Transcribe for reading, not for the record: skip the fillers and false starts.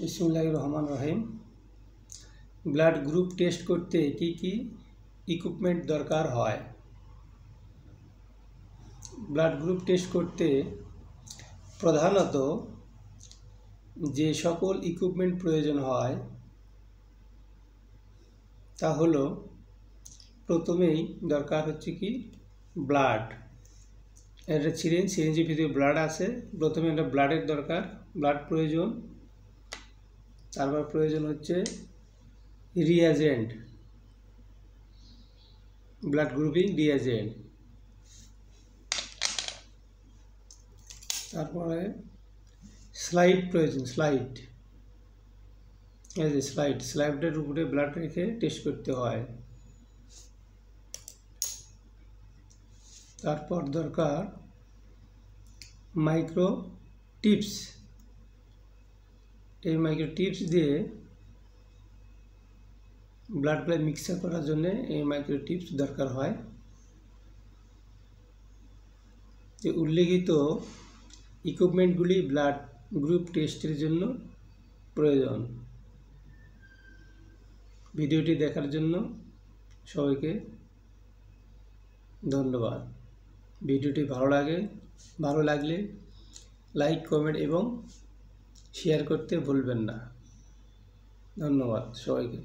বিসমিল্লাহির রহমানির রহিম। Blood group test করতে কি কি ইকুইপমেন্ট দরকার হয়? ব্লাড গ্রুপ টেস্ট করতে প্রধানত যে সকল ইকুইপমেন্ট প্রয়োজন হয় তা হলো, প্রথমেই দরকার হচ্ছে কি ব্লাড। এটা সিরিঞ্জের ভিতরে ব্লাড আছে। প্রথমে একটা ব্লাডের দরকার, ব্লাড প্রয়োজন। তারপর প্রয়োজন হচ্ছে রিয়াজেন্ট, ব্লাড গ্রুপিং রিয়াজেন্ট। তারপরে স্লাইড প্রয়োজন, স্লাইড। এই যে স্লাইডের উপরে ব্লাড রেখে টেস্ট করতে হয়। তারপর দরকার মাইক্রো টিপস। এই মাইক্রো টিপস দিয়ে ব্লাডগুলো মিক্সার করার জন্য এই মাইক্রো টিপস দরকার হয়। যে উল্লেখিত ইকুইপমেন্টগুলি ব্লাড গ্রুপ টেস্টের জন্য প্রয়োজন। ভিডিওটি দেখার জন্য সবাইকে ধন্যবাদ। ভিডিওটি ভালো লাগলে লাইক, কমেন্ট এবং শেয়ার করতে ভুলবেন না। ধন্যবাদ সবাইকে।